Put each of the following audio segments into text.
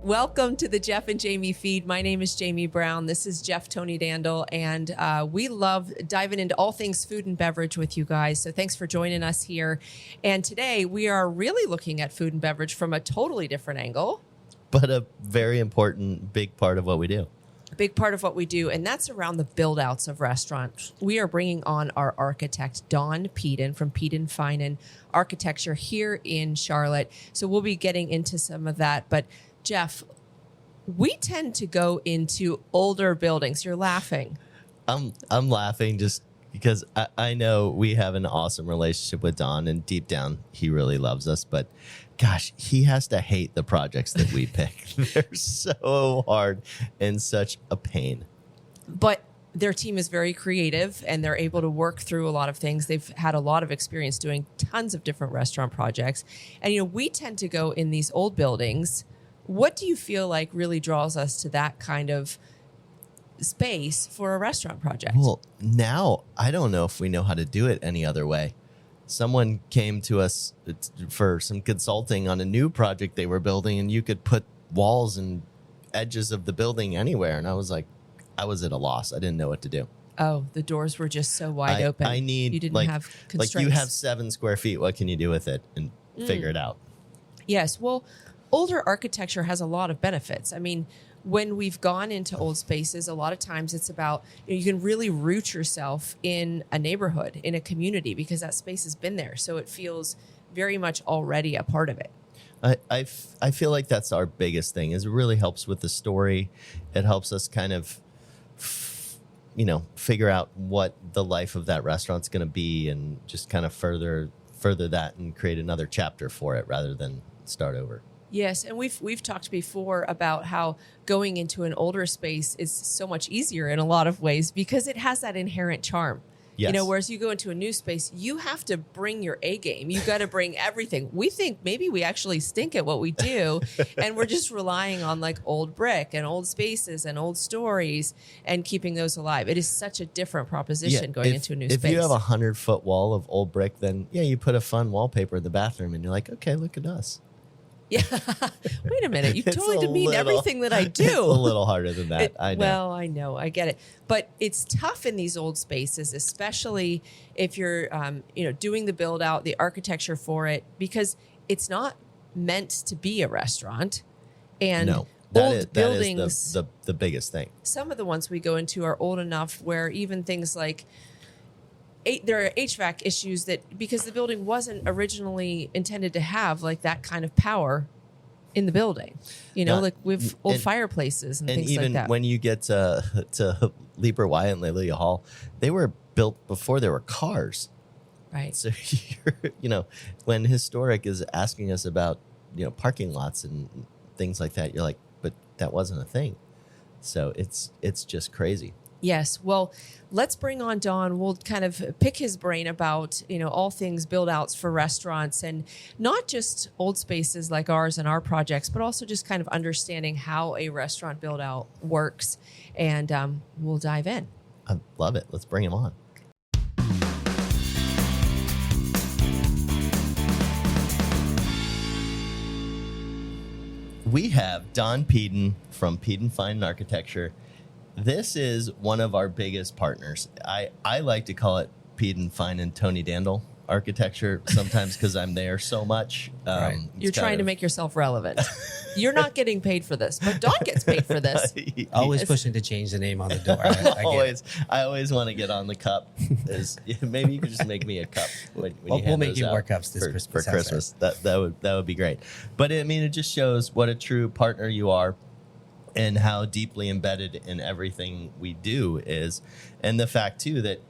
Welcome to the Jeff and Jamie feed. My name is Jamie Brown. This is Jeff Tony Dandel, and we love diving into all things food and beverage with you guys. So thanks for joining us here. And today we are really looking at food and beverage from a totally different angle. But a very important, big part of what we do. A big part of what we do, and that's around the build-outs of restaurants. We are bringing on our architect, Don Peadon from Peadon Fine & Architecture here in Charlotte. So we'll be getting into some of that. But Jeff, we tend to go into older buildings. You're laughing. I'm laughing just because I know we have an awesome relationship with Don, and deep down, he really loves us. But gosh, he has to hate the projects that we pick. They're so hard and such a pain. But their team is very creative, and they're able to work through a lot of things. They've had a lot of experience doing tons of different restaurant projects. And, you know, we tend to go in these old buildings. What do you feel like really draws us to that kind of space for a restaurant project? Well, now I don't know if we know how to do it any other way. Someone came to us for some consulting on a new project they were building, and you could put walls and edges of the building anywhere. And I was at a loss. I didn't know what to do. Oh, the doors were just so wide open. I need, you didn't have constraints. Like, you have 7 square feet. What can you do with it? And figure it out. Yes. Well, older architecture has a lot of benefits. I mean, when we've gone into old spaces, a lot of times it's about, you can really root yourself in a neighborhood, in a community, because that space has been there. So it feels very much already a part of it. I feel like that's our biggest thing, is it really helps with the story. It helps us kind of, figure out what the life of that restaurant's going to be, and just kind of further that and create another chapter for it rather than start over. Yes, and we've talked before about how going into an older space is so much easier in a lot of ways because it has that inherent charm. Yes. Whereas you go into a new space, you have to bring your A game. You got to bring everything. We think maybe we actually stink at what we do, and we're just relying on like old brick and old spaces and old stories and keeping those alive. It is such a different proposition going into a new space. If you have a 100-foot wall of old brick, then you put a fun wallpaper in the bathroom, and you're like, okay, look at us. Yeah. Wait a minute. You totally demean everything that I do. It's a little harder than that. I know. Well, I know. I get it. But it's tough in these old spaces, especially if you're, doing the build out, the architecture for it, because it's not meant to be a restaurant. And no, buildings, is the biggest thing. Some of the ones we go into are old enough where even things like there are HVAC issues that, because the building wasn't originally intended to have like that kind of power in the building, like with old fireplaces and things like that. And even when you get to Leaper Wyatt and Lilia Hall, they were built before there were cars. Right. So when Historic is asking us about, parking lots and things like that, you're like, but that wasn't a thing. So it's just crazy. Yes. Well, let's bring on Don. We'll kind of pick his brain about, all things build outs for restaurants, and not just old spaces like ours and our projects, but also just kind of understanding how a restaurant build out works. And we'll dive in. I love it. Let's bring him on. We have Don Peadon from Peadon Fine & Architecture. This is one of our biggest partners. I like to call it Peadon Fine and Tony Dandel Architecture sometimes because I'm there so much. Right. You're trying to make yourself relevant. You're not getting paid for this, but Don gets paid for this. Always pushing to change the name on the door. I always want to get on the cup. Maybe you could just make me a cup. We'll make you more cups this Christmas. For Christmas. That would be great. But it just shows what a true partner you are, and how deeply embedded in everything we do is. And the fact, too, that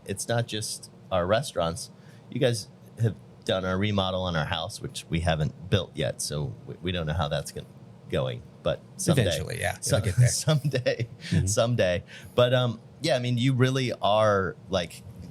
it's not just our restaurants. You guys have done our remodel on our house, which we haven't built yet, so we don't know how that's going. But someday. Eventually, yeah. It'll get there. Someday. Mm-hmm. Someday. But, you really are,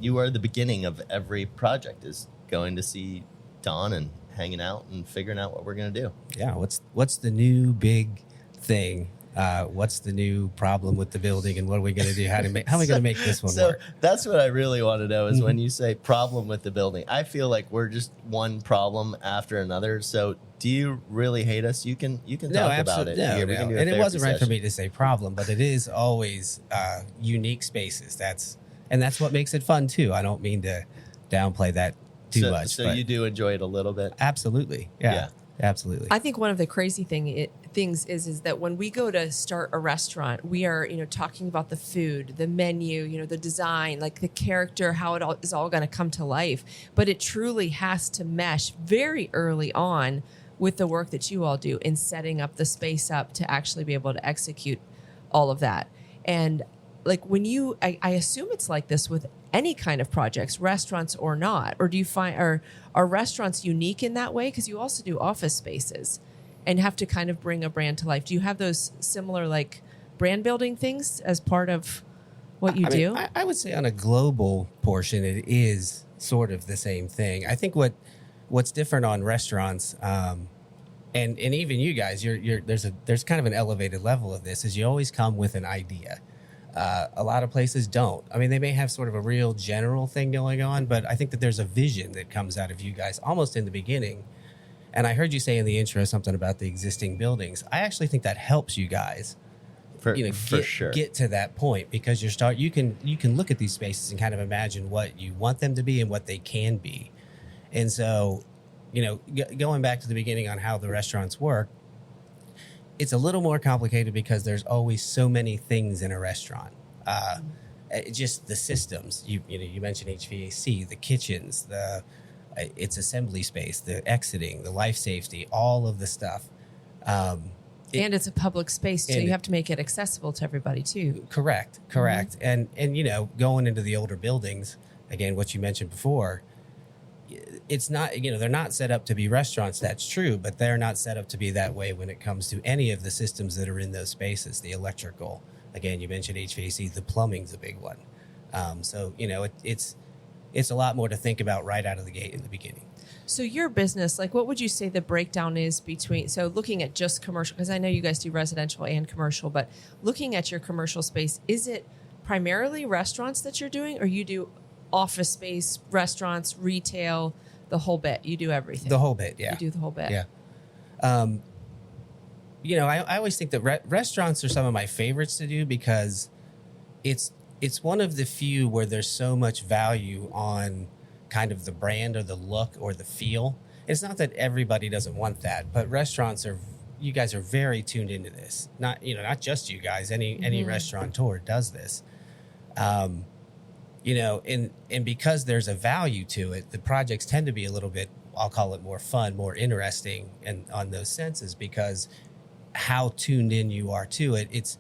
you are the beginning of every project, is going to see Don and hanging out and figuring out what we're going to do. Yeah, what's the new big thing What's the new problem with the building, and what are we going to do? How are we going to make this one work? That's what I really want to know is when you say problem with the building, I feel like we're just one problem after another. So do you really hate us? You can talk about it. No, Here, no. And it wasn't right for me to say problem, but it is always unique spaces. That's what makes it fun too. I don't mean to downplay that too much. So you do enjoy it a little bit? Absolutely. Yeah. Absolutely. I think one of the crazy things is that when we go to start a restaurant, we are, talking about the food, the menu, the design, like the character, how it all is all going to come to life. But it truly has to mesh very early on with the work that you all do in setting up the space up to actually be able to execute all of that. And like when I assume it's like this with any kind of projects, restaurants or not, or do you find are restaurants unique in that way? Because you also do office spaces and have to kind of bring a brand to life. Do you have those similar like brand building things as part of what you do? I would say on a global portion, it is sort of the same thing. I think what's different on restaurants, and even you guys, there's kind of an elevated level of this, is you always come with an idea. A lot of places don't. I mean, they may have sort of a real general thing going on, but I think that there's a vision that comes out of you guys almost in the beginning. And I heard you say in the intro something about the existing buildings. I actually think that helps you guys, for sure, get to that point, because you can look at these spaces and kind of imagine what you want them to be and what they can be. And so, going back to the beginning on how the restaurants work, it's a little more complicated because there's always so many things in a restaurant. Just the systems. You mentioned HVAC, the kitchens, its assembly space, the exiting, the life safety, all of the stuff. And it's a public space too. You have to make it accessible to everybody too. Correct. Mm-hmm. And going into the older buildings, again, what you mentioned before, it's not, they're not set up to be restaurants. That's true, but they're not set up to be that way when it comes to any of the systems that are in those spaces. The electrical, again, you mentioned HVAC, the plumbing's a big one. So it's a lot more to think about right out of the gate in the beginning. So your business, like what would you say the breakdown is between, so looking at just commercial, because I know you guys do residential and commercial, but looking at your commercial space, is it primarily restaurants that you're doing, or you do office space, restaurants, retail, the whole bit? You do everything. The whole bit, yeah. You do the whole bit. Yeah. I always think that restaurants are some of my favorites to do because it's one of the few where there's so much value on kind of the brand or the look or the feel. It's not that everybody doesn't want that, but you guys are very tuned into this. Not just you guys, any restaurateur does this. And because there's a value to it, the projects tend to be a little bit, I'll call it more fun, more interesting, and on those senses, because how tuned in you are to it.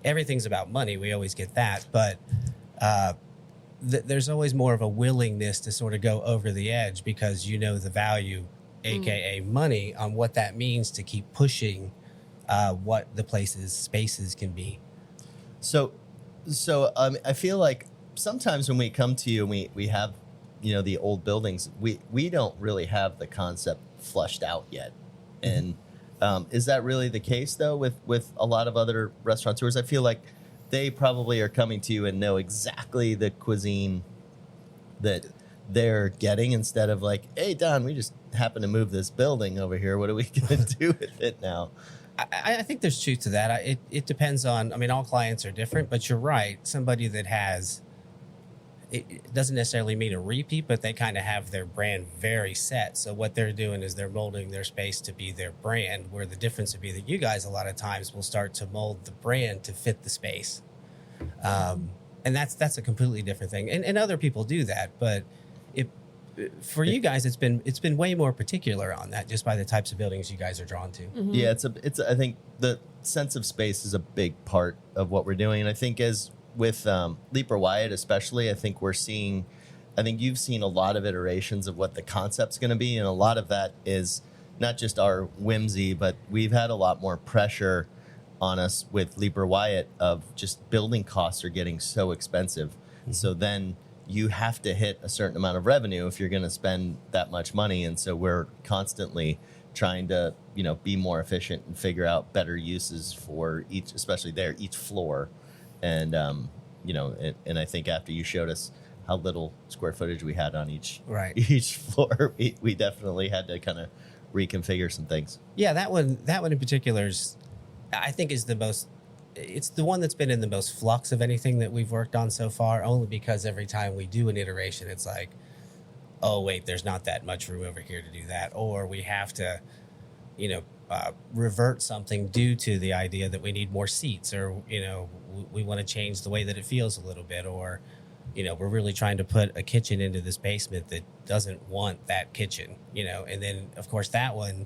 Everything's about money. We always get that, but there's always more of a willingness to sort of go over the edge because the value, aka money, on what that means to keep pushing what the spaces can be. So I feel like sometimes when we come to you and we have, the old buildings, we don't really have the concept flushed out yet. And is that really the case though with a lot of other restaurateurs? I feel like they probably are coming to you and know exactly the cuisine that they're getting, instead of like, hey, Don, we just happen to move this building over here. What are we going to do with it now? I think there's truth to that. It depends on, all clients are different, but you're right. Somebody that has, it doesn't necessarily mean a repeat, but they kind of have their brand very set. So what they're doing is they're molding their space to be their brand, where the difference would be that you guys a lot of times will start to mold the brand to fit the space. And that's a completely different thing. And other people do that, but for you guys, it's been way more particular on that, just by the types of buildings you guys are drawn to. Mm-hmm. Yeah, I think the sense of space is a big part of what we're doing. And I think with Leaper Wyatt especially, I think you've seen a lot of iterations of what the concept's going to be, and a lot of that is not just our whimsy, but we've had a lot more pressure on us with Leaper Wyatt of just building costs are getting so expensive. Mm-hmm. So then you have to hit a certain amount of revenue if you're going to spend that much money. And so we're constantly trying to, be more efficient and figure out better uses for especially each floor. And, and I think after you showed us how little square footage we had on each floor, we definitely had to kind of reconfigure some things. Yeah, that one in particular I think is it's the one that's been in the most flux of anything that we've worked on so far, only because every time we do an iteration, it's like, oh, wait, there's not that much room over here to do that. Or we have to, revert something due to the idea that we need more seats, or, we want to change the way that it feels a little bit, or, we're really trying to put a kitchen into this basement that doesn't want that kitchen, and then, of course, that one,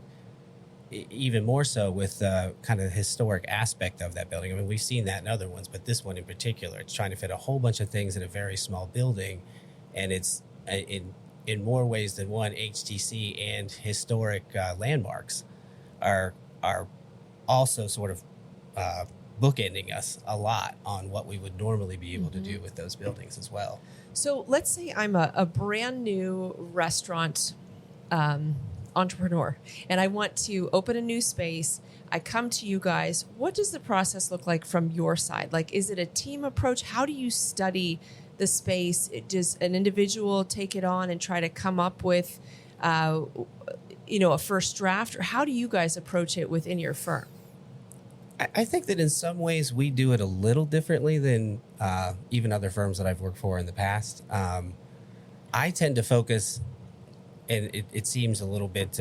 even more so with the kind of historic aspect of that building. I mean, we've seen that in other ones, but this one in particular, it's trying to fit a whole bunch of things in a very small building, and it's in more ways than one, HTC and historic landmarks are also sort of bookending us a lot on what we would normally be able to do with those buildings as well. So let's say I'm a brand new restaurant entrepreneur and I want to open a new space. I come to you guys. What does the process look like from your side? Like, is it a team approach? How do you study the space? Does an individual take it on and try to come up with, a first draft? Or how do you guys approach it within your firm? I think that in some ways we do it a little differently than even other firms that I've worked for in the past. I tend to focus, and it seems a little bit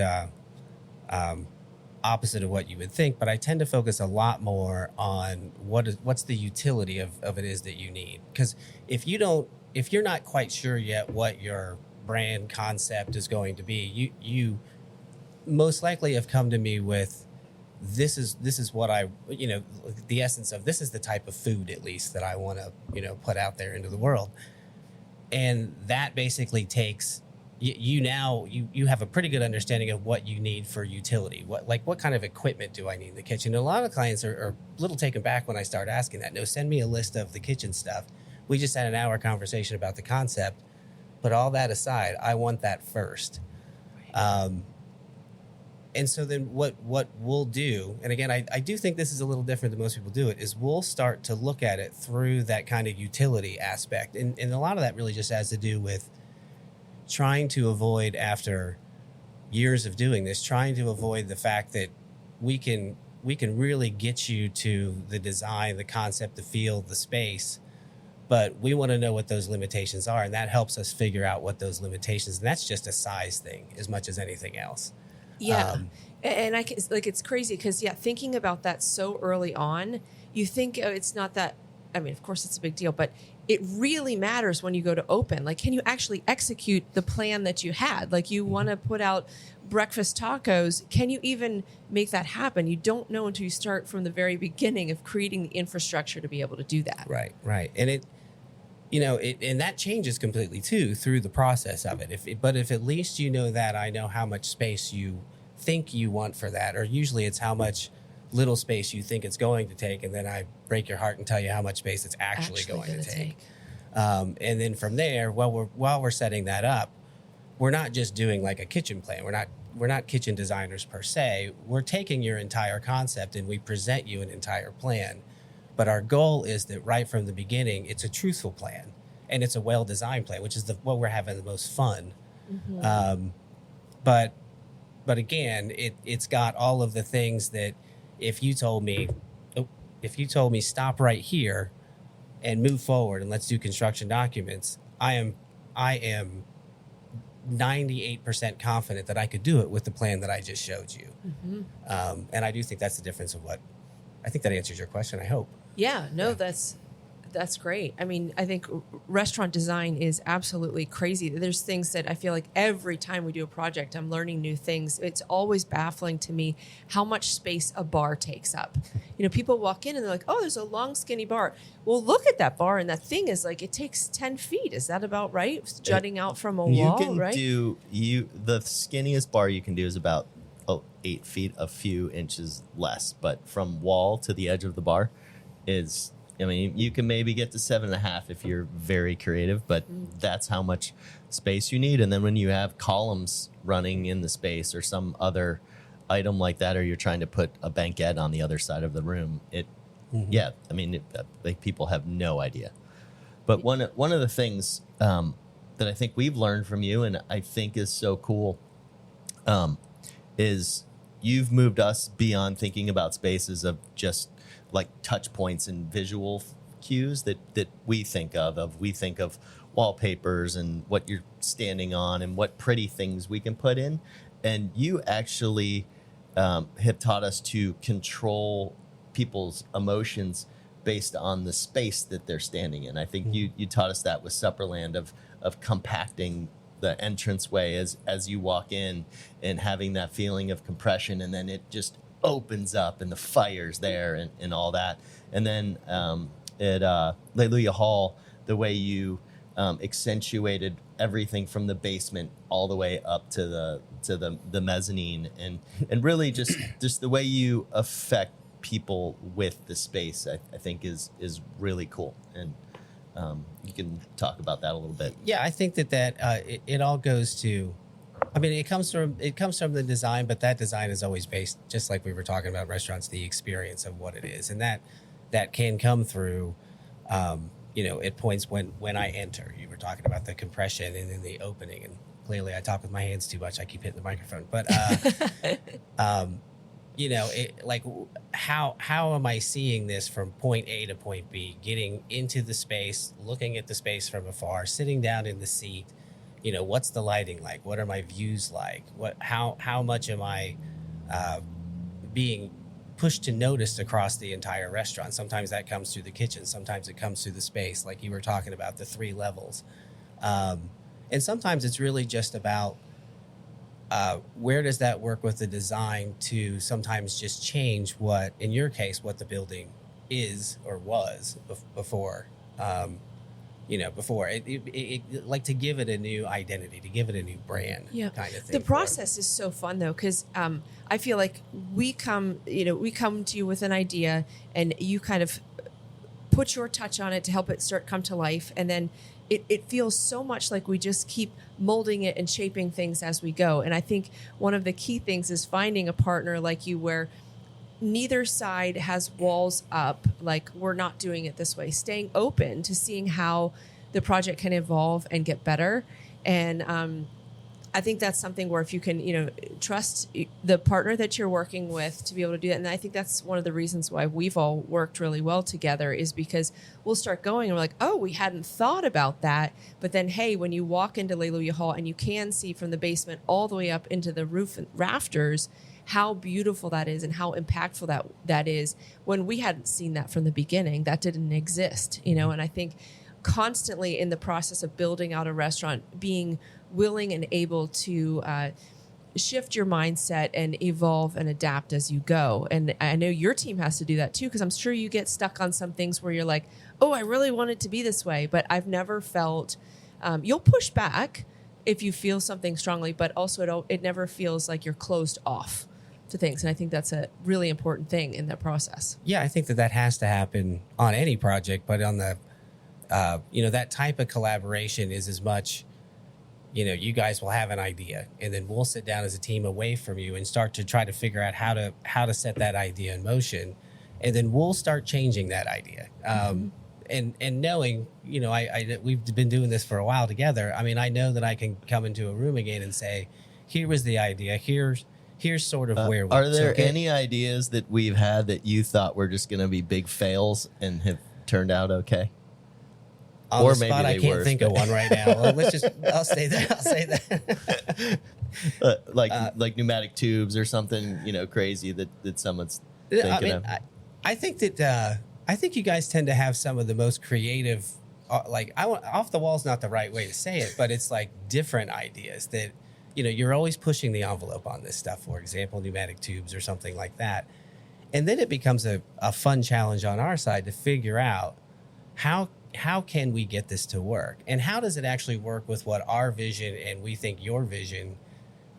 opposite of what you would think, but I tend to focus a lot more on what's the utility of it is that you need. Because if you're not quite sure yet what your brand concept is going to be, you most likely have come to me with, this is what I, the essence of, this is the type of food, at least, that I want to, put out there into the world. And that basically takes, you have a pretty good understanding of what you need for utility. What kind of equipment do I need in the kitchen? And a lot of clients are a little taken back when I start asking that. No, send me a list of the kitchen stuff. We just had an hour conversation about the concept, but all that aside, I want that first. And so then what we'll do, and again, I do think this is a little different than most people do it, is we'll start to look at it through that kind of utility aspect. And a lot of that really just has to do with trying to avoid, after years of doing this, trying to avoid the fact that we can really get you to the design, the concept, the feel, the space, but we want to know what those limitations are. And that helps us figure out what those limitations, and that's just a size thing as much as anything else. Yeah. And I can, it's crazy because, thinking about that so early on, you think it's not that, I mean, of course it's a big deal, but it really matters when you go to open. Like, can you actually execute the plan that you had? Like, you want to put out breakfast tacos. Can you even make that happen? You don't know until you start from the very beginning of creating the infrastructure to be able to do that. Right. And and that changes completely too through the process of it. But if at least that I know how much space you think you want for that, or usually it's how much little space you think it's going to take, and then I break your heart and tell you how much space it's actually going to take. And then from there, while we're setting that up, we're not just doing like a kitchen plan. We're not kitchen designers per se. We're taking your entire concept and we present you an entire plan. But our goal is that right from the beginning, it's a truthful plan and it's a well-designed plan, which is what we're having the most fun. Mm-hmm. But again, it's got all of the things that if you told me stop right here and move forward and let's do construction documents, I am 98% confident that I could do it with the plan that I just showed you. Mm-hmm. And I do think that's the difference of what, I think that answers your question, I hope. Yeah, no, that's great. I mean, I think restaurant design is absolutely crazy. There's things that I feel like every time we do a project, I'm learning new things. It's always baffling to me how much space a bar takes up. People walk in and they're like, oh, there's a long, skinny bar. Well, look at that bar, and that thing is like, it takes 10 feet. Is that about right? It's jutting out from a wall, right? The skinniest bar you can do is about 8 feet, a few inches less. But from wall to the edge of the bar is... you can maybe get to 7.5 if you're very creative, but that's how much space you need. And then when you have columns running in the space or some other item like that, or you're trying to put a banquette on the other side of the room, yeah, I mean, like people have no idea. But one of the things that I think we've learned from you, and I think is so cool, is you've moved us beyond thinking about spaces of just like touch points and visual cues that we think of. We think of wallpapers and what you're standing on and what pretty things we can put in. And you actually have taught us to control people's emotions based on the space that they're standing in. I think you taught us that with Supperland of compacting the entranceway as you walk in and having that feeling of compression, and then it just opens up and the fire's there and all that. And then at Alleluia Hall, the way you accentuated everything from the basement all the way up to the mezzanine, and really just the way you affect people with the space, I think is really cool. And you can talk about that a little bit. Yeah, I think that it all goes to, I mean, it comes from the design, but that design is always based, just like we were talking about restaurants, the experience of what it is, and that can come through, at points when I enter. You were talking about the compression and then the opening, and clearly I talk with my hands too much. I keep hitting the microphone, but like how am I seeing this from point A to point B, getting into the space, looking at the space from afar, sitting down in the seat, what's the lighting like? What are my views like? How much am I being pushed to notice across the entire restaurant? Sometimes that comes through the kitchen. Sometimes it comes through the space, like you were talking about, the 3 levels. And sometimes it's really just about where does that work with the design to sometimes just change what, in your case, what the building is or was before. Before it like to give it a new identity, to give it a new brand, kind of thing. The process is so fun though, because I feel like we come to you with an idea, and you kind of put your touch on it to help it come to life, and then it feels so much like we just keep molding it and shaping things as we go. And I think one of the key things is finding a partner like you, where neither side has walls up, like we're not doing it this way, staying open to seeing how the project can evolve and get better. And I think that's something where if you can, trust the partner that you're working with to be able to do that. And I think that's one of the reasons why we've all worked really well together, is because we'll start going and we're like, oh, we hadn't thought about that. But then, hey, when you walk into Alleluia Hall and you can see from the basement all the way up into the roof and rafters, how beautiful that is and how impactful that is, when we hadn't seen that from the beginning. That didn't exist, and I think constantly in the process of building out a restaurant, being willing and able to shift your mindset and evolve and adapt as you go. And I know your team has to do that too, because I'm sure you get stuck on some things where you're like, oh, I really want it to be this way, but I've never felt, you'll push back if you feel something strongly, but also it never feels like you're closed off to things. And I think that's a really important thing in that process. Yeah, I think that has to happen on any project, but on the, that type of collaboration is as much, you guys will have an idea, and then we'll sit down as a team away from you and start to try to figure out how to set that idea in motion, and then we'll start changing that idea. And knowing, we've been doing this for a while together. I mean, I know that I can come into a room again and say, here was the idea. Here's sort of where we are there any ideas that we've had that you thought were just going to be big fails and have turned out okay? On the spot, I can't think of one right now. Well, I'll say that. Like pneumatic tubes or something, crazy that someone's thinking of. I think that I think you guys tend to have some of the most creative, off the wall's not the right way to say it, but it's like different ideas that, you're always pushing the envelope on this stuff. For example, pneumatic tubes or something like that. And then it becomes a fun challenge on our side to figure out how can we get this to work, and how does it actually work with what our vision and we think your vision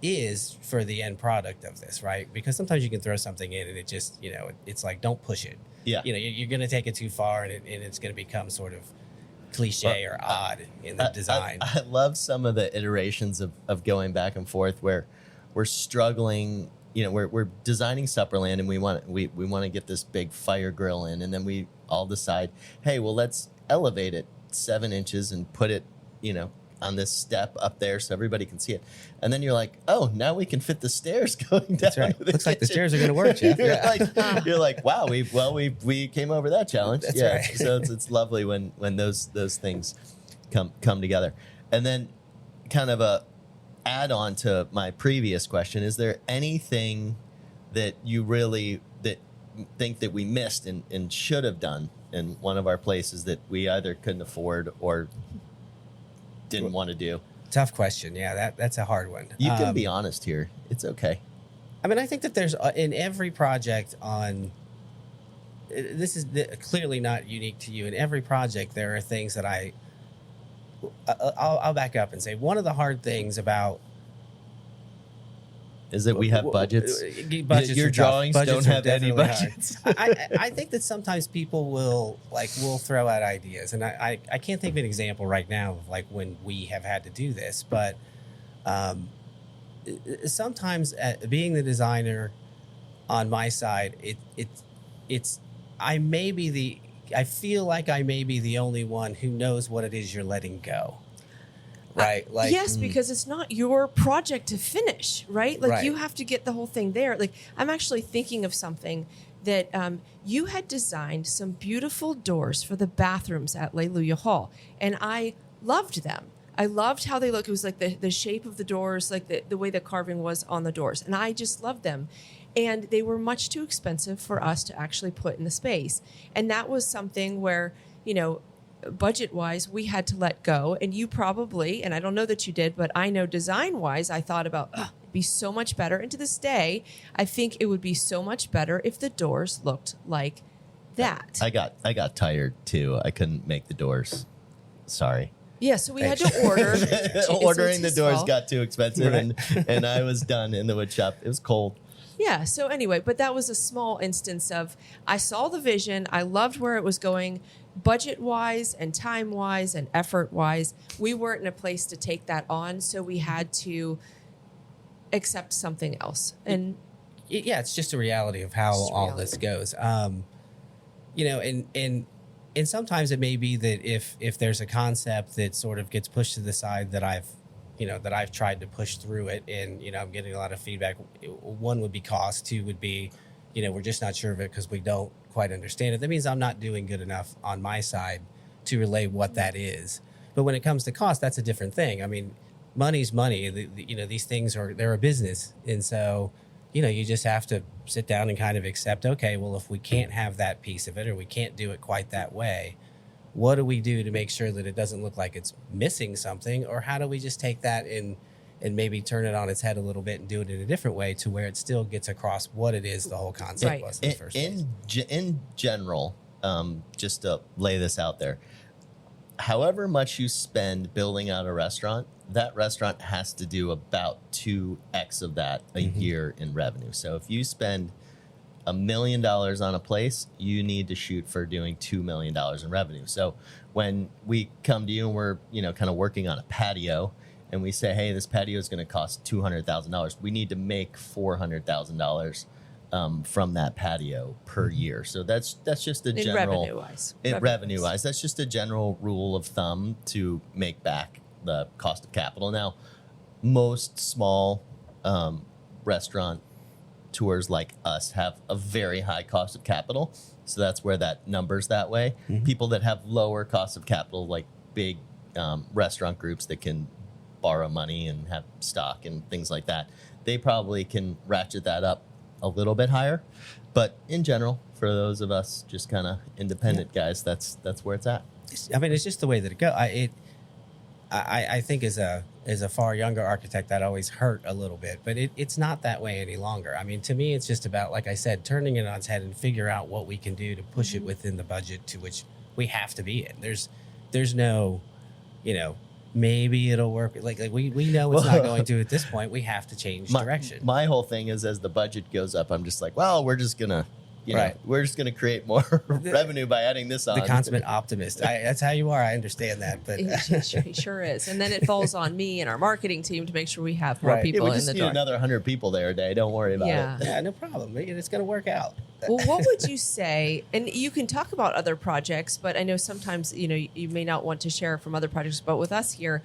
is for the end product of this, right? Because sometimes you can throw something in and it just, it's like, don't push it. Yeah. You're going to take it too far, and it's going to become sort of cliche or odd in the design. I love some of the iterations of going back and forth where we're struggling we're designing Supperland, and we want to get this big fire grill in, and then we all decide, hey, well, let's elevate it 7 inches and put it, on this step up there so everybody can see it. And then you're like, oh, now we can fit the stairs going down. That's right. Looks like the stairs are going to work, Jeff. You're like, wow, we came over that challenge. That's right. So it's lovely when those things come together. And then kind of a add on to my previous question, is there anything that you really think that we missed and should have done in one of our places that we either couldn't afford or didn't want to do? Tough question. Yeah, that's a hard one. You can be honest here. It's okay. I mean, I think that there's in every project this is clearly not unique to you. In every project, there are things that I'll back up and say one of the hard things about is that we have budgets. Your drawings don't have any budgets. I think that sometimes people will throw out ideas, and I can't think of an example right now of like when we have had to do this, but sometimes being the designer on my side, I feel like I may be the only one who knows what it is you're letting go. Right. Yes, because it's not your project to finish, right? Like you have to get the whole thing there. Like I'm actually thinking of something that you had designed some beautiful doors for the bathrooms at Alleluia Hall, and I loved them. I loved how they look. It was like the shape of the doors, like the way the carving was on the doors, and I just loved them. And they were much too expensive for us to actually put in the space, and that was something where budget-wise, we had to let go. And you probably, and I don't know that you did, but I know design-wise, I thought about, it'd be so much better. And to this day, I think it would be so much better if the doors looked like that. I got tired too. I couldn't make the doors. Sorry. Yeah, so we had to order. Ordering the doors got too expensive, and I was done in the wood shop. It was cold. Yeah, so anyway, but that was a small instance of, I saw the vision, I loved where it was going, budget-wise and time-wise and effort-wise. We weren't in a place to take that on, so we had to accept something else. And it's just a reality of how all this goes. And sometimes it may be that if there's a concept that sort of gets pushed to the side that I've tried to push through it, and I'm getting a lot of feedback. One would be cost. Two would be, we're just not sure of it because we don't quite understand it. That means I'm not doing good enough on my side to relay what that is. But when it comes to cost, that's a different thing. I mean, money's money. These things they're a business, and so you just have to sit down and kind of accept. Okay, well, if we can't have that piece of it, or we can't do it quite that way, what do we do to make sure that it doesn't look like it's missing something? Or how do we just take that and maybe turn it on its head a little bit and do it in a different way to where it still gets across what it is the whole concept was in the first place? In general, just to lay this out there, however much you spend building out a restaurant, that restaurant has to do about 2x of that a year in revenue. So if you spend $1 million on a place, you need to shoot for doing $2 million in revenue. So when we come to you and we're kind of working on a patio, and we say, hey, this patio is going to cost $200,000, we need to make $400,000 from that patio per year. So that's just a general revenue-wise. That's just a general rule of thumb to make back the cost of capital. Now, most small restaurant tours like us have a very high cost of capital, so that's where that number's that way. People that have lower cost of capital, like big restaurant groups that can borrow money and have stock and things like that, they probably can ratchet that up a little bit higher. But in general, for those of us just kind of independent guys, that's where it's at. I mean, it's just the way that it goes. I think as a far younger architect, that always hurt a little bit, but it's not that way any longer. I mean, to me, it's just about, like I said, turning it on its head and figure out what we can do to push it within the budget to which we have to be in. There's no, maybe it'll work. Like we know it's not going to at this point. We have to change direction. My whole thing is, as the budget goes up, I'm just like, well, we're just gonna Right. we're just going to create more revenue by adding this on. The consummate optimist. That's how you are. I understand that, but He sure is. And then it falls on me and our marketing team to make sure we have more Right. people we in just the need door. another 100 people there a day. Don't worry about Yeah. it. yeah, no problem. It's going to work out. Well, what would you say? And you can talk about other projects, but I know sometimes you may not want to share from other projects. But with us here,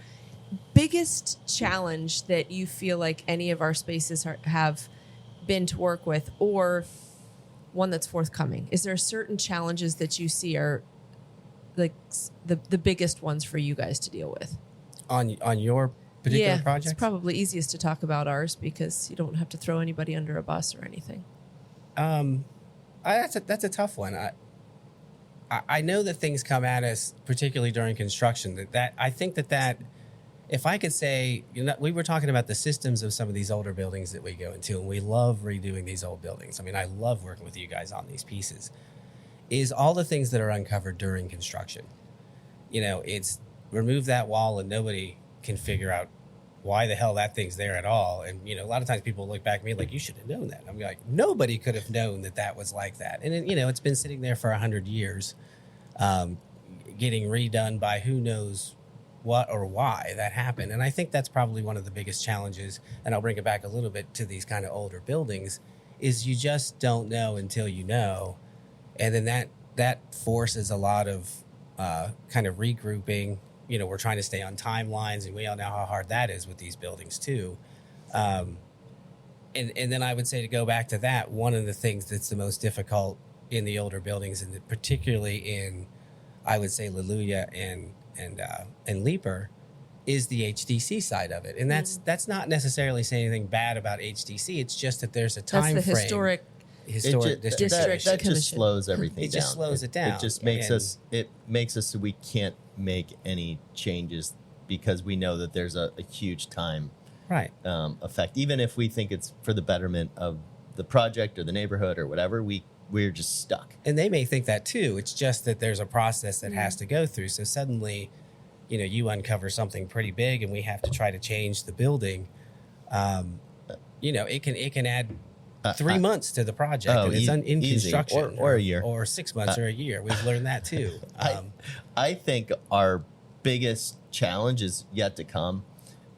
biggest challenge that you feel like any of our spaces have been to work with, or one that's forthcoming? Is there certain challenges that you see are like the biggest ones for you guys to deal with? On your particular project? It's probably easiest to talk about ours because you don't have to throw anybody under a bus or anything. That's a tough one. I know that things come at us, particularly during construction. That I think that if I could say, we were talking about the systems of some of these older buildings that we go into, and we love redoing these old buildings. I mean, I love working with you guys on these pieces. Is all the things that are uncovered during construction. It's remove that wall and nobody can figure out why the hell that thing's there at all. And, a lot of times people look back at me like, you should have known that. I'm like, nobody could have known that was like that. And, it's been sitting there for 100 years, getting redone by who knows what or why that happened. And I think that's probably one of the biggest challenges, and I'll bring it back a little bit to these kind of older buildings, is you just don't know until you know. And then that forces a lot of kind of regrouping. We're trying to stay on timelines, and we all know how hard that is with these buildings too. And then I would say, to go back to that, one of the things that's the most difficult in the older buildings, and particularly in, I would say, Leluyia and Leaper, is the HDC side of it. And that's not necessarily saying anything bad about HDC. It's just that there's a time That's the frame. Historic district. That Commission. just slows everything It down. just slows it down. It just makes us so we can't make any changes because we know that there's a huge time Right. effect. Even if we think it's for the betterment of the project or the neighborhood or whatever, we're just stuck. And they may think that too. It's just that there's a process that has to go through. So suddenly, you uncover something pretty big, and we have to try to change the building. It can add 3 months to the project, and it's in easy. construction, or a year, or 6 months, or a year. We've learned that too. I think our biggest challenge is yet to come,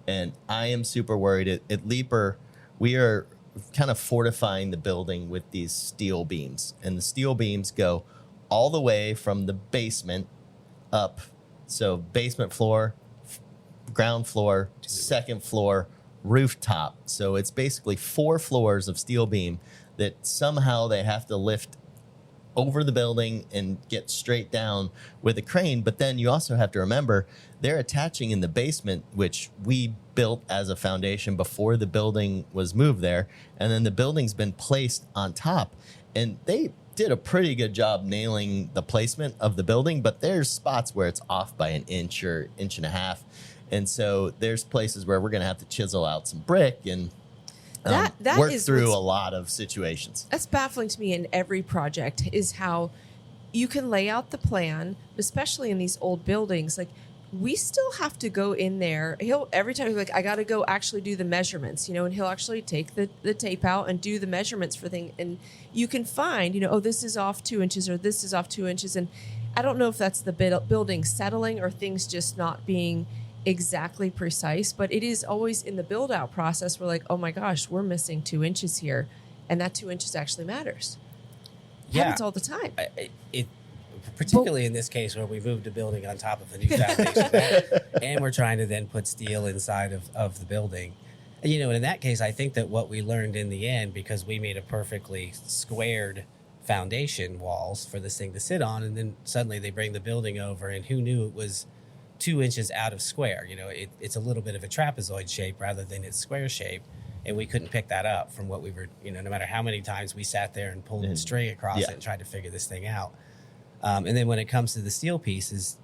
and I am super worried. At Leaper, we are kind of fortifying the building with these steel beams, and the steel beams go all the way from the basement up. So basement floor, ground floor, second floor, rooftop. So it's basically 4 floors of steel beam that somehow they have to lift over the building and get straight down with a crane. But then you also have to remember they're attaching in the basement, which we built as a foundation before the building was moved there. And then the building's been placed on top, and they did a pretty good job nailing the placement of the building, but there's spots where it's off by an inch or inch and a half. And so there's places where we're going to have to chisel out some brick and That work is through what's- a lot of situations. That's baffling to me in every project, is how you can lay out the plan, especially in these old buildings. Like, we still have to go in there. Every time he's like, I got to go actually do the measurements, and he'll actually take the tape out and do the measurements for things. And you can find, this is off 2 inches or this is off 2 inches. And I don't know if that's the building settling or things just not being exactly precise, but it is always in the build out process. We're like, oh my gosh, we're missing 2 inches here. And that 2 inches actually matters. It happens all the time. Particularly in this case where we moved a building on top of a new foundation, and we're trying to then put steel inside of the building. And in that case, I think that what we learned in the end, because we made a perfectly squared foundation walls for this thing to sit on, and then suddenly they bring the building over, and who knew it was 2 inches out of square? It's a little bit of a trapezoid shape rather than its square shape. And we couldn't pick that up from what we were, no matter how many times we sat there and pulled a string across it and tried to figure this thing out. And then when it comes to the steel pieces,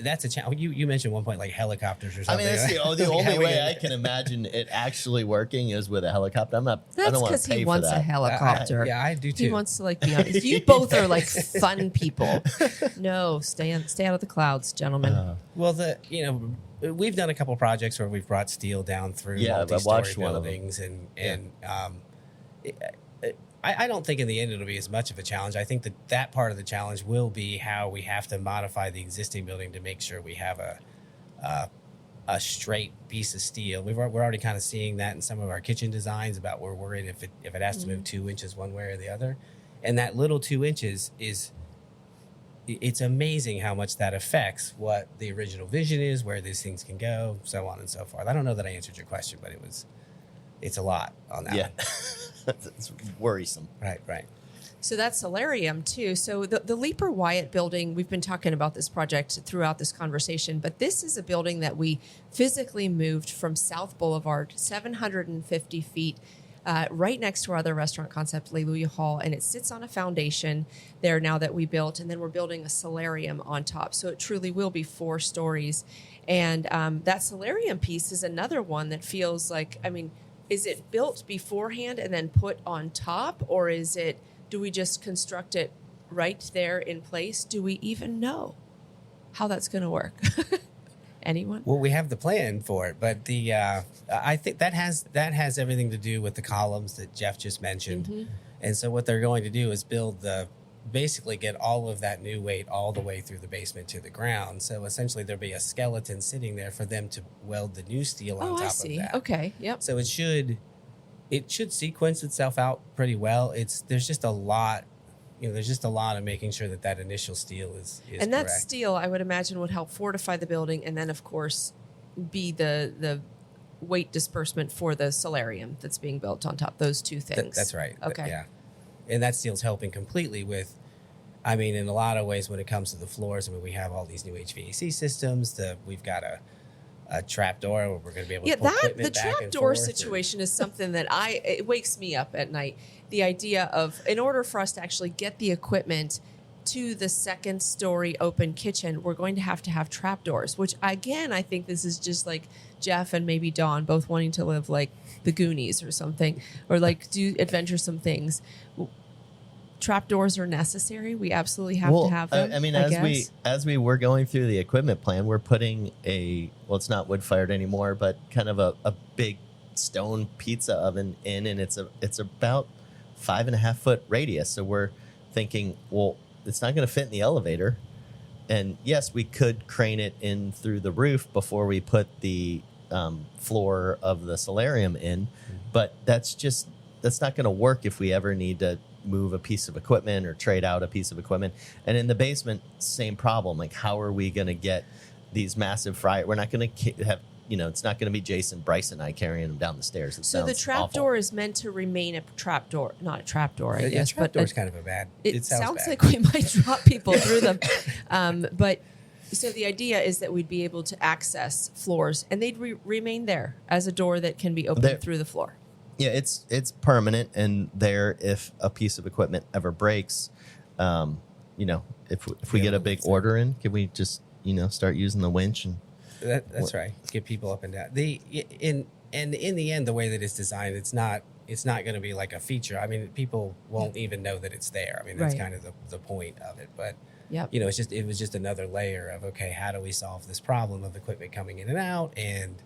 that's a challenge. You mentioned one point like helicopters or something. I mean, that's the only way I can imagine it actually working is with a helicopter. I don't want That's to because pay he for wants that. a helicopter. Yeah, I do too. He wants to be on. You both are like fun people. No, stay out of the clouds, gentlemen. Well, we've done a couple projects where we've brought steel down through Yeah, I've multi-story watched one of them. buildings, and I don't think in the end it'll be as much of a challenge. I think that part of the challenge will be how we have to modify the existing building to make sure we have a straight piece of steel. We're already kind of seeing that in some of our kitchen designs about we're worried if it has to move 2 inches one way or the other. And that little 2 inches it's amazing how much that affects what the original vision is, where these things can go, so on and so forth. I don't know that I answered your question, but it's a lot on that one. It's worrisome. Right. So that's solarium too. So the Leaper Wyatt building, we've been talking about this project throughout this conversation, but this is a building that we physically moved from South Boulevard, 750 feet, right next to our other restaurant concept, Leluia Hall, and it sits on a foundation there now that we built, and then we're building a solarium on top. So it truly will be 4 stories. And that solarium piece is another one that feels like, I mean, is it built beforehand and then put on top, or do we just construct it right there in place? Do we even know how that's going to work? Anyone? Well, we have the plan for it, but I think that has everything to do with the columns that Jeff just mentioned. Mm-hmm. And so what they're going to do is basically get all of that new weight all the way through the basement to the ground. So essentially there'll be a skeleton sitting there for them to weld the new steel on top of that. Okay. Yep. So it should sequence itself out pretty well. There's just a lot of making sure that initial steel is and that correct. Steel, I would imagine, would help fortify the building, and then of course be the weight disbursement for the solarium that's being built on top. Those two things. That's right. Okay. Yeah. And that steel's helping completely with, I mean, in a lot of ways when it comes to the floors. I mean, we have all these new HVAC systems. We've got a trap door where we're going to be able to pull equipment the back trap and door forth. situation is something that it wakes me up at night. The idea of, in order for us to actually get the equipment to the second story open kitchen, we're going to have trap doors, which again, I think this is just like Jeff and maybe Don both wanting to live like the Goonies or something, or like do adventuresome things. Trap doors are necessary. We absolutely have to have them. I mean, as we were going through the equipment plan, we're putting it's not wood fired anymore, but kind of a big stone pizza oven in, and it's about 5.5 foot radius. So we're thinking, well, it's not going to fit in the elevator. And yes, we could crane it in through the roof before we put the floor of the solarium in, but that's not going to work if we ever need to move a piece of equipment or trade out a piece of equipment. And in the basement, same problem. Like, how are we going to get these massive fryers? We're not going to have, it's not going to be Jason, Bryce, and I carrying them down the stairs. So the trap door is meant to remain a trap door, not a trap door, I guess. Trap door is kind of a bad. It sounds bad. like we might drop people through them. But so the idea is that we'd be able to access floors, and they'd remain there as a door that can be opened through the floor. Yeah, it's permanent and there if a piece of equipment ever breaks. If we get a big order in, can we just start using the winch and that's right. Get people up and down. In the end, the way that it's designed, it's not going to be like a feature. I mean, people won't even know that it's there. I mean, that's kind of the point of it. But it was just another layer of, okay, how do we solve this problem of equipment coming in and out, and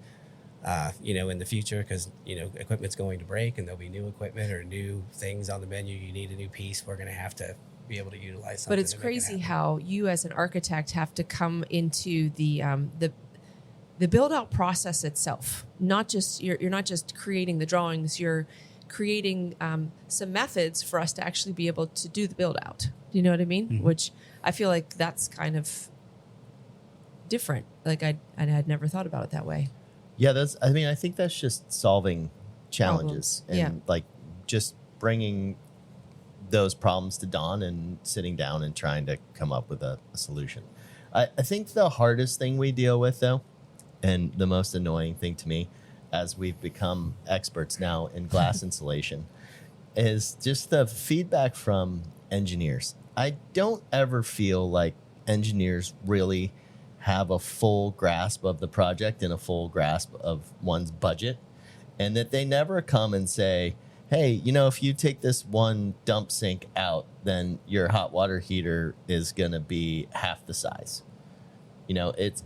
in the future, because equipment's going to break and there'll be new equipment or new things on the menu. You need a new piece. We're going to have to be able to utilize something. But it's crazy how you as an architect have to come into the build out process itself. Not just you're not just creating the drawings. You're creating some methods for us to actually be able to do the build out. Do you know what I mean? Mm-hmm. Which I feel like that's kind of different. Like I had never thought about it that way. Yeah, I think that's just solving challenges and like just bringing those problems to Don and sitting down and trying to come up with a solution. I think the hardest thing we deal with, though, and the most annoying thing to me, as we've become experts now in glass insulation, is just the feedback from engineers. I don't ever feel like engineers really have a full grasp of the project and a full grasp of one's budget, and that they never come and say, hey, if you take this one dump sink out, then your hot water heater is going to be half the size. It's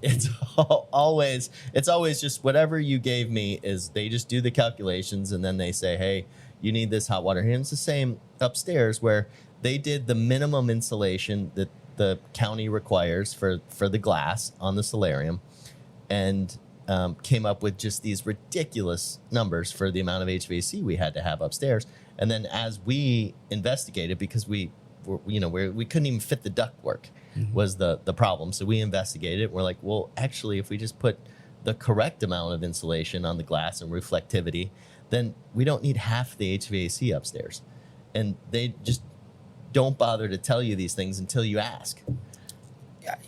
always just whatever you gave me is they just do the calculations and then they say, hey, you need this hot water heater. And it's the same upstairs where they did the minimum insulation that the county requires for the glass on the solarium, and came up with just these ridiculous numbers for the amount of HVAC we had to have upstairs. And then as we investigated, because we couldn't even fit the ductwork, was the problem. So we investigated it. We're like, well, actually, if we just put the correct amount of insulation on the glass and reflectivity, then we don't need half the HVAC upstairs. And they just don't bother to tell you these things until you ask.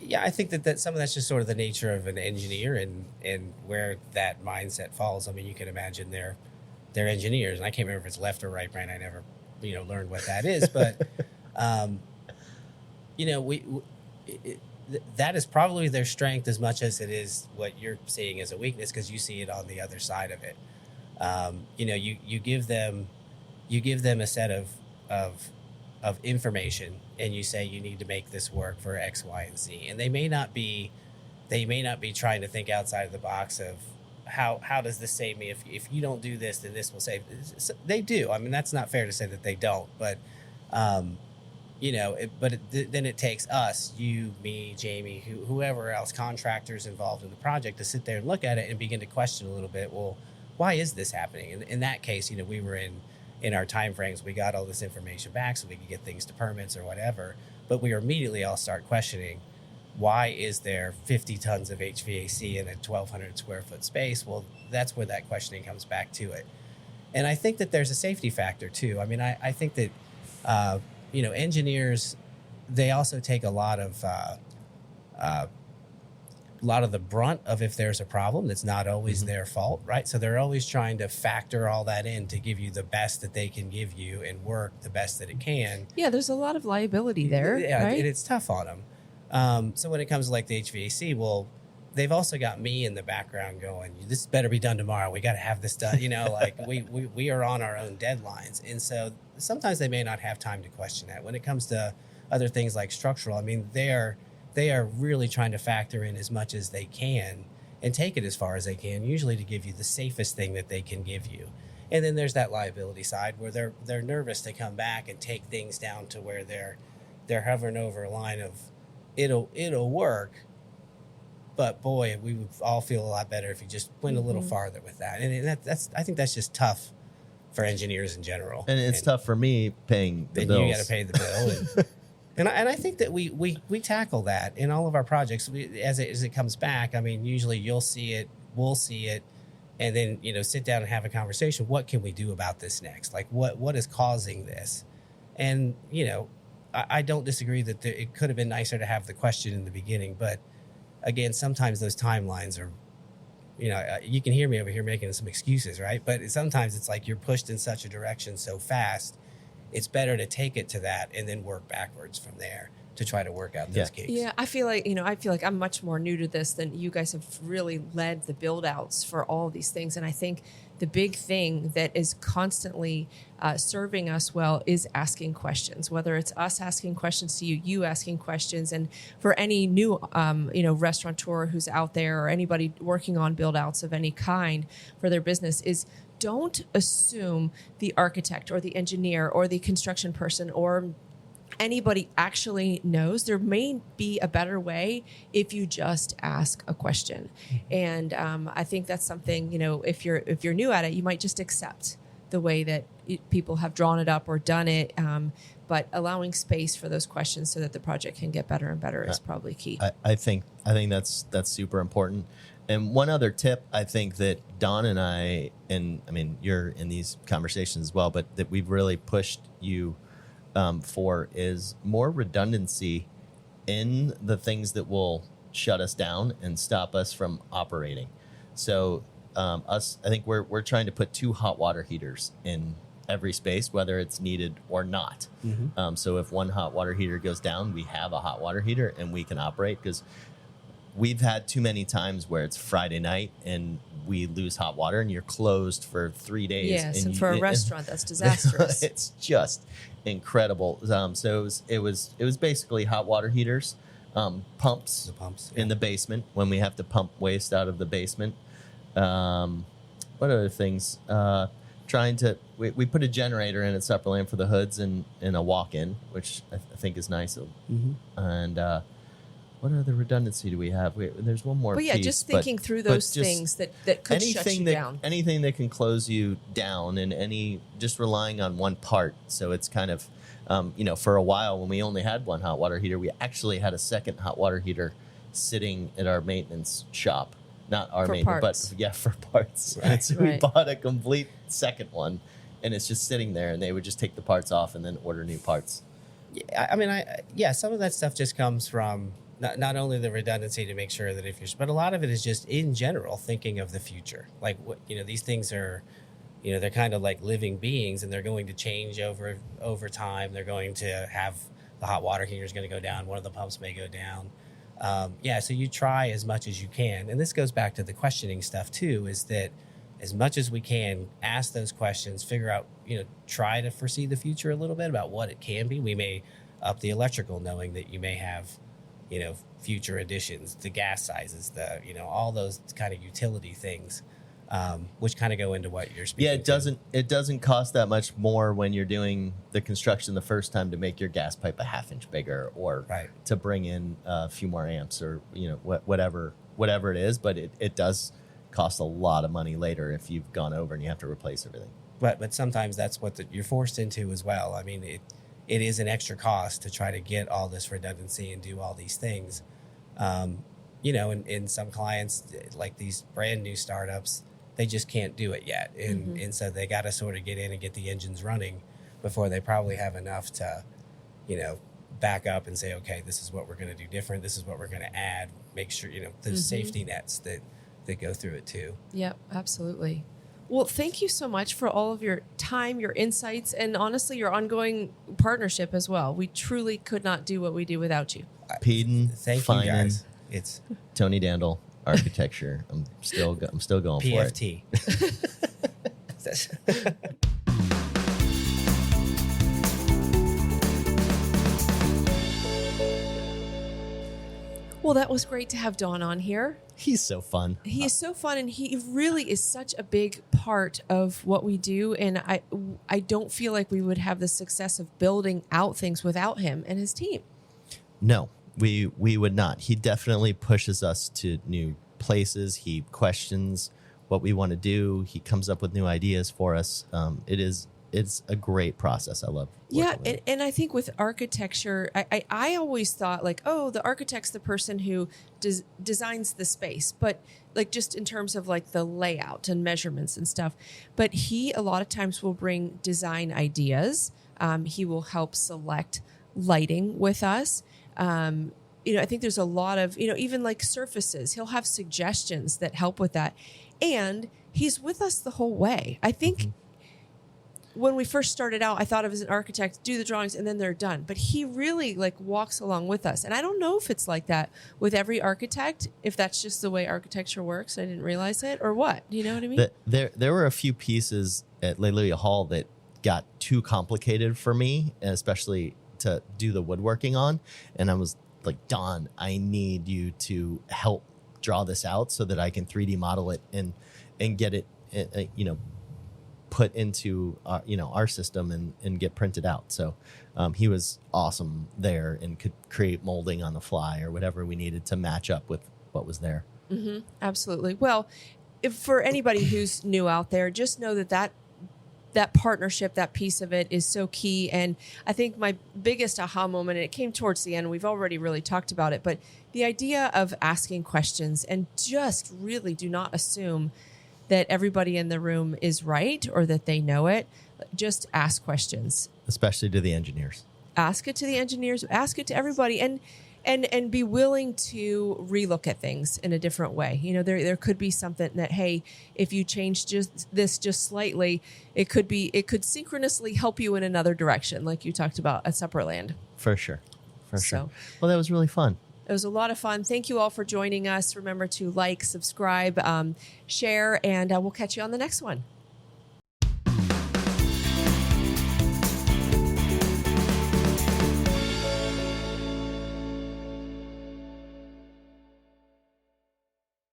Yeah, I think that some of that's just sort of the nature of an engineer and where that mindset falls. I mean, you can imagine they're engineers, and I can't remember if it's left or right brain. I never, learned what that is, but that is probably their strength as much as it is what you're seeing as a weakness, because you see it on the other side of it. You give them a set of information, and you say you need to make this work for X, Y, and Z, and they may not be trying to think outside of the box of how does this save me? If you don't do this, then this will save. They do. I mean, that's not fair to say that they don't, but then it takes us, you, me, Jamie, whoever else, contractors involved in the project, to sit there and look at it and begin to question a little bit. Well, why is this happening? And in that case, we were in our time frames, we got all this information back so we could get things to permits or whatever. But we immediately all start questioning, why is there 50 tons of HVAC in a 1,200 square foot space? Well, that's where that questioning comes back to it. And I think that there's a safety factor too. I mean, I think that, engineers, they also take a lot of the brunt of if there's a problem that's not always their fault, right? So they're always trying to factor all that in to give you the best that they can give you and work the best that it can. Yeah, there's a lot of liability there. Yeah, right? And it's tough on them. So when it comes to like the HVAC, well, they've also got me in the background going, this better be done tomorrow. We got to have this done. Like we are on our own deadlines. And so sometimes they may not have time to question that. When it comes to other things like structural, I mean, they are really trying to factor in as much as they can and take it as far as they can, usually to give you the safest thing that they can give you. And then there's that liability side where they're nervous to come back and take things down to where they're hovering over a line of it'll work, but boy, we would all feel a lot better if you just went a little farther with that. And I think that's just tough for engineers in general. And it's tough for me paying the bills. You got to pay the bill. And I think that we tackle that in all of our projects as it comes back. I mean, usually you'll see it, we'll see it, and then sit down and have a conversation. What can we do about this next? Like what is causing this? And I don't disagree that it could have been nicer to have the question in the beginning, but again, sometimes those timelines are, you can hear me over here making some excuses, right? But sometimes it's like you're pushed in such a direction so fast. It's better to take it to that and then work backwards from there to try to work out those kinks. Yeah, I feel like I'm much more new to this than you guys have really led the build outs for all of these things. And I think the big thing that is constantly serving us well is asking questions, whether it's us asking questions to you asking questions. And for any new, restaurateur who's out there or anybody working on build outs of any kind for their business, is don't assume the architect or the engineer or the construction person or anybody actually knows. There may be a better way if you just ask a question. And I think that's something, if you're new at it, you might just accept the way that people have drawn it up or done it. But allowing space for those questions so that the project can get better and better is probably key. I think that's super important. And one other tip, I think that Don and I, and I mean, you're in these conversations as well, but that we've really pushed you for is more redundancy in the things that will shut us down and stop us from operating. So I think we're trying to put 2 hot water heaters in every space, whether it's needed or not. So if one hot water heater goes down, we have a hot water heater and we can operate, because we've had too many times where it's Friday night and we lose hot water and you're closed for 3 days. Yes, and for a restaurant, that's disastrous. It's just incredible. So it was basically hot water heaters, pumps in the basement when we have to pump waste out of the basement. What other things? trying to we put a generator in at Supperland for the hoods and a walk-in, which I think is nice. And what other redundancy do we have? There's one more But yeah, piece, just thinking through those things that could shut you down. Anything that can close you down, and just relying on one part. So it's kind of, for a while when we only had one hot water heater, we actually had a second hot water heater sitting at our maintenance shop. Not our maintenance, parts. but yeah, for parts. Right. And so we bought a complete second one, and it's just sitting there, and they would just take the parts off and then order new parts. Yeah, I mean, some of that stuff just comes from not only the redundancy to make sure that but a lot of it is just in general thinking of the future. Like, these things are, they're kind of like living beings, and they're going to change over time. They're going to have the hot water heater is going to go down. One of the pumps may go down. So you try as much as you can. And this goes back to the questioning stuff too, is that as much as we can ask those questions, figure out, try to foresee the future a little bit about what it can be. We may up the electrical, knowing that you may have, future additions, the gas sizes, all those kind of utility things, which kind of go into what you're speaking to. It doesn't cost that much more when you're doing the construction the first time to make your gas pipe a half-inch bigger, or to bring in a few more amps, or whatever it is. But it does cost a lot of money later if you've gone over and you have to replace everything. But sometimes that's what you're forced into as well. I mean, it is an extra cost to try to get all this redundancy and do all these things. And some clients, like these brand new startups, they just can't do it yet. And so they got to sort of get in and get the engines running before they probably have enough to, back up and say, okay, this is what we're going to do different. This is what we're going to add. Make sure, there's safety nets that go through it too. Yep, absolutely. Well, thank you so much for all of your time, your insights, and honestly, your ongoing partnership as well. We truly could not do what we do without you. Peadon, Thank Finan, you guys. It's Tony Dandel, architecture. I'm still going PFT. for it. Well, that was great to have Don on here. He's so fun. He is so fun, and he really is such a big part of what we do. And I don't feel like we would have the success of building out things without him and his team. No, we would not. He definitely pushes us to new places. He questions what we want to do. He comes up with new ideas for us. It's a great process. I love. Yeah, and I think with architecture, I always thought like, oh, the architect's the person who designs the space, but like just in terms of like the layout and measurements and stuff. But he a lot of times will bring design ideas. He will help select lighting with us. I think there's a lot of, even like surfaces. He'll have suggestions that help with that, and he's with us the whole way. I think. When we first started out, I thought of as an architect, do the drawings and then they're done. But he really like walks along with us. And I don't know if it's like that with every architect, if that's just the way architecture works. I didn't realize it, or what. Do you know what I mean? There were a few pieces at Lelia Hall that got too complicated for me, and especially to do the woodworking on. And I was like, Don, I need you to help draw this out so that I can 3D model it and get it, put into our system and get printed out. So he was awesome there and could create molding on the fly or whatever we needed to match up with what was there. Mm-hmm. Absolutely. Well, for anybody who's new out there, just know that partnership, that piece of it is so key. And I think my biggest aha moment, and it came towards the end, we've already really talked about it, but the idea of asking questions and just really do not assume that everybody in the room is right or that they know it. Just ask questions. Especially to the engineers. Ask it to the engineers, ask it to everybody, and be willing to relook at things in a different way. There could be something that, hey, if you change just slightly, it could synchronously help you in another direction, like you talked about at Supperland. For sure. Well, that was really fun. It was a lot of fun. Thank you all for joining us. Remember to like, subscribe, share, and we'll catch you on the next one.